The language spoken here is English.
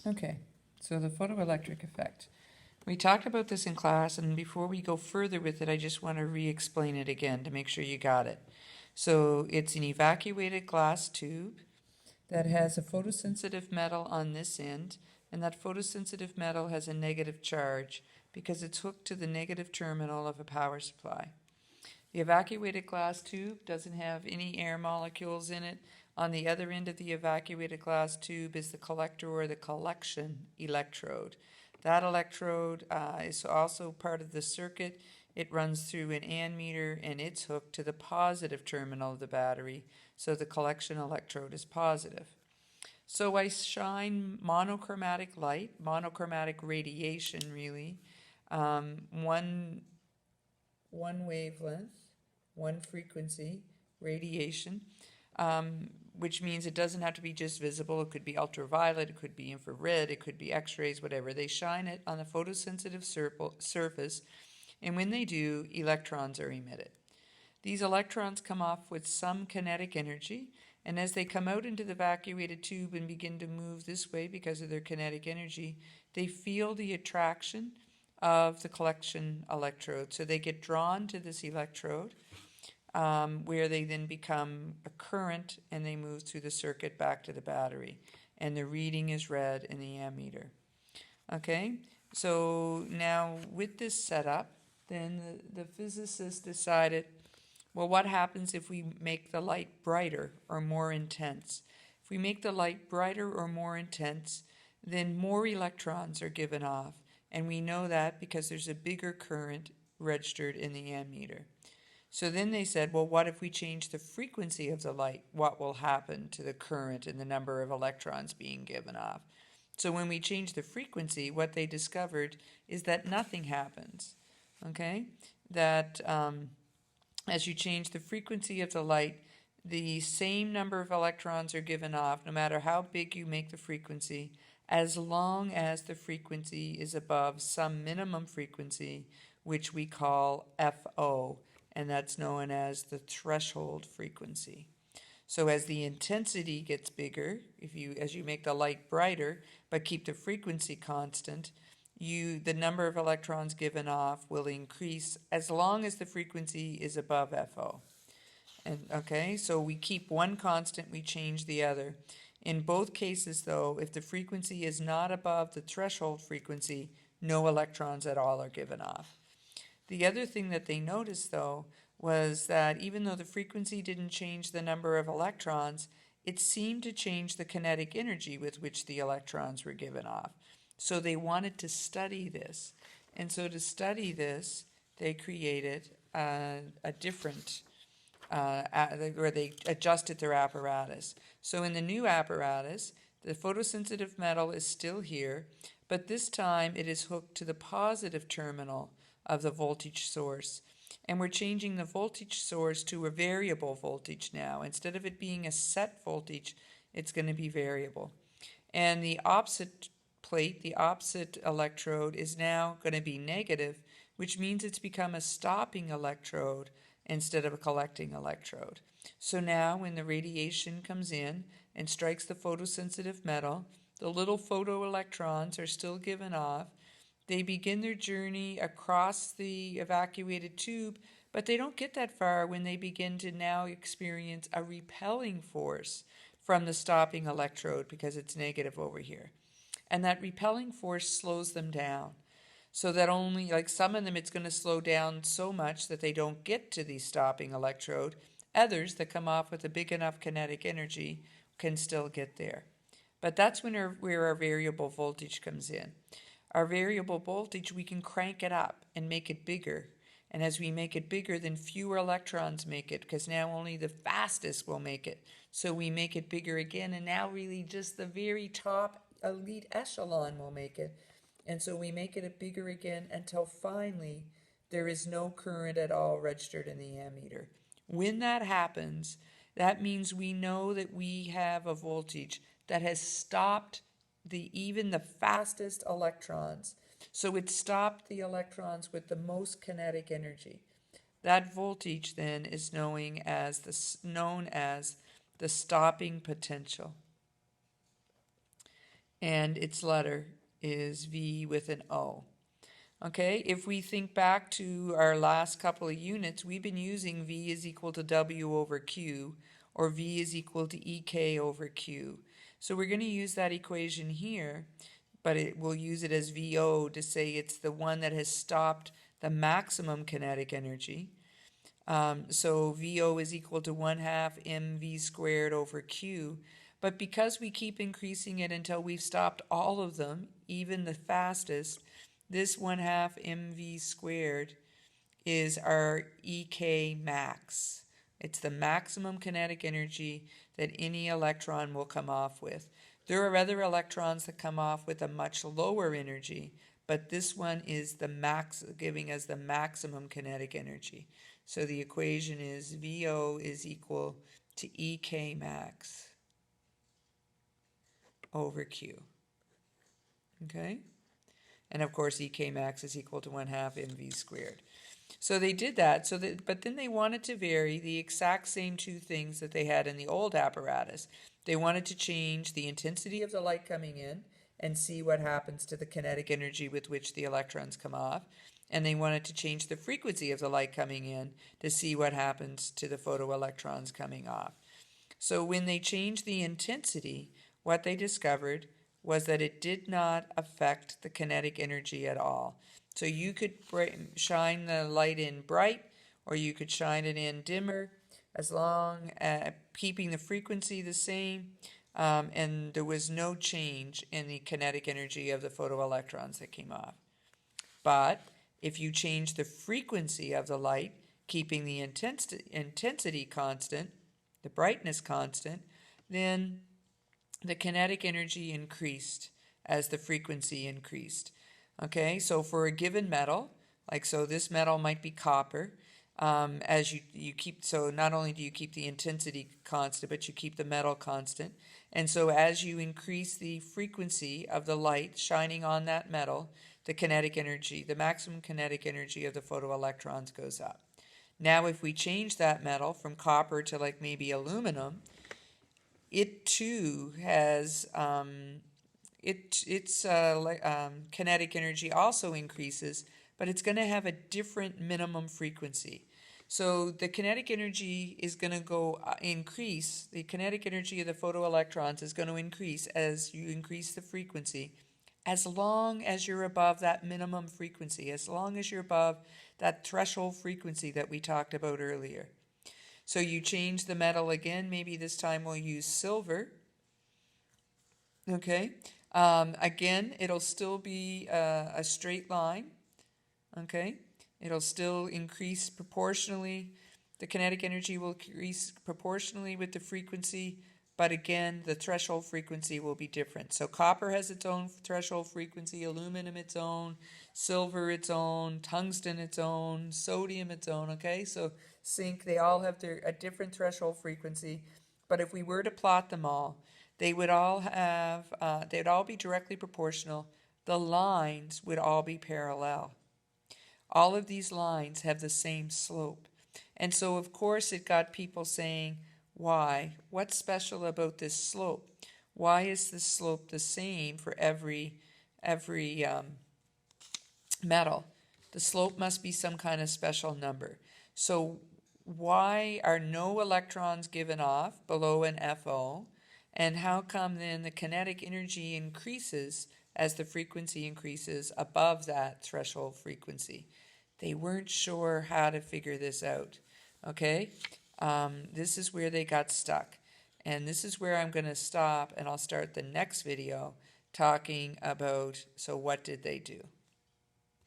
Okay, so the photoelectric effect. We talked about this in class, and before we go further with it, I just want to re-explain it again to make sure you got it. So it's an evacuated glass tube that has a photosensitive metal on this end, and that photosensitive metal has a negative charge because it's hooked to the negative terminal of a power supply. The evacuated glass tube doesn't have any air molecules in it. On the other end of the evacuated glass tube is the collector or the collection electrode. That electrode is also part of the circuit. It runs through an ammeter and it's hooked to the positive terminal of the battery, so the collection electrode is positive. So I shine monochromatic light, monochromatic radiation really, one wavelength, one frequency, radiation, which means it doesn't have to be just visible. It could be ultraviolet, it could be infrared, it could be x-rays, whatever. They shine it on a photosensitive surface, and when they do, electrons are emitted. These electrons come off with some kinetic energy, and as they come out into the evacuated tube and begin to move this way because of their kinetic energy, they feel the attraction of the collection electrode. So they get drawn to this electrode, where they then become a current and they move through the circuit back to the battery. And the reading is read in the ammeter. Okay, so now with this setup, then the physicists decided, well, what happens if we make the light brighter or more intense? If we make the light brighter or more intense, then more electrons are given off. And we know that because there's a bigger current registered in the ammeter. So then they said, well, what if we change the frequency of the light? What will happen to the current and the number of electrons being given off? So when we change the frequency, what they discovered is that nothing happens, okay? That as you change the frequency of the light, the same number of electrons are given off, no matter how big you make the frequency, as long as the frequency is above some minimum frequency, which we call FO, and that's known as the threshold frequency. So as the intensity gets bigger, as you make the light brighter but keep the frequency constant, the number of electrons given off will increase as long as the frequency is above FO. And okay, so we keep one constant, we change the other. In both cases though, if the frequency is not above the threshold frequency, no electrons at all are given off. The other thing that they noticed though was that even though the frequency didn't change the number of electrons, it seemed to change the kinetic energy with which the electrons were given off. So they wanted to study this. And so to study this, they created a different, where they adjusted their apparatus. So in the new apparatus, the photosensitive metal is still here, but this time it is hooked to the positive terminal of the voltage source. And we're changing the voltage source to a variable voltage now. Instead of it being a set voltage, it's going to be variable. And the opposite plate, the opposite electrode, is now going to be negative, which means it's become a stopping electrode instead of a collecting electrode. So now when the radiation comes in and strikes the photosensitive metal, the little photoelectrons are still given off. They begin their journey across the evacuated tube, but they don't get that far when they begin to now experience a repelling force from the stopping electrode because it's negative over here. And that repelling force slows them down. So that only, like some of them, it's going to slow down so much that they don't get to the stopping electrode. Others that come off with a big enough kinetic energy can still get there. But that's where our variable voltage comes in. Our variable voltage, we can crank it up and make it bigger. And as we make it bigger, then fewer electrons make it, because now only the fastest will make it. So we make it bigger again, and now really just the very top elite echelon will make it. And so we make it bigger again until finally there is no current at all registered in the ammeter. When that happens, that means we know that we have a voltage that has stopped even the fastest electrons. So it stopped the electrons with the most kinetic energy. That voltage then is known as the stopping potential. and its letter is V with an O. Okay, if we think back to our last couple of units, we've been using V is equal to W over Q, or V is equal to EK over Q. So we're going to use that equation here, but we'll use it as VO to say it's the one that has stopped the maximum kinetic energy. So VO is equal to 1/2 mv squared over Q. But because we keep increasing it until we've stopped all of them, even the fastest, this 1/2 mv squared is our EK max. It's the maximum kinetic energy that any electron will come off with. There are other electrons that come off with a much lower energy, but this one is the max, giving us the maximum kinetic energy. So the equation is VO is equal to EK max over Q. Okay? And of course, EK max is equal to 1/2 mv squared. So they did that, but then they wanted to vary the exact same two things that they had in the old apparatus. They wanted to change the intensity of the light coming in and see what happens to the kinetic energy with which the electrons come off. And they wanted to change the frequency of the light coming in to see what happens to the photoelectrons coming off. So when they changed the intensity, what they discovered was that it did not affect the kinetic energy at all. So you could shine the light in bright, or you could shine it in dimmer, as long as keeping the frequency the same, and there was no change in the kinetic energy of the photoelectrons that came off. But if you change the frequency of the light, keeping the intensity constant, the brightness constant, then the kinetic energy increased as the frequency increased. Okay, so for a given metal, like so this metal might be copper, as you keep, so not only do you keep the intensity constant, but you keep the metal constant. And so as you increase the frequency of the light shining on that metal, the kinetic energy, the maximum kinetic energy of the photoelectrons goes up. Now if we change that metal from copper to like maybe aluminum, it too has its kinetic energy also increases, but it's going to have a different minimum frequency. So the kinetic energy is going to go increase. The kinetic energy of the photoelectrons is going to increase as you increase the frequency, as long as you're above that minimum frequency, as long as you're above that threshold frequency that we talked about earlier. So you change the metal again, maybe this time we'll use silver. Okay, again, it'll still be a straight line. Okay, it'll still increase proportionally. The kinetic energy will increase proportionally with the frequency, but again, the threshold frequency will be different. So copper has its own threshold frequency, aluminum its own, silver its own, tungsten its own, sodium its own, okay? So zinc, they all have a different threshold frequency, but if we were to plot them all, they would all have, they'd all be directly proportional. The lines would all be parallel. All of these lines have the same slope. And so, of course, it got people saying, why? What's special about this slope? Why is this slope the same for every metal? The slope must be some kind of special number. So why are no electrons given off below an FO? And how come then the kinetic energy increases as the frequency increases above that threshold frequency? They weren't sure how to figure this out. Okay? This is where they got stuck. And this is where I'm going to stop, and I'll start the next video talking about, so what did they do?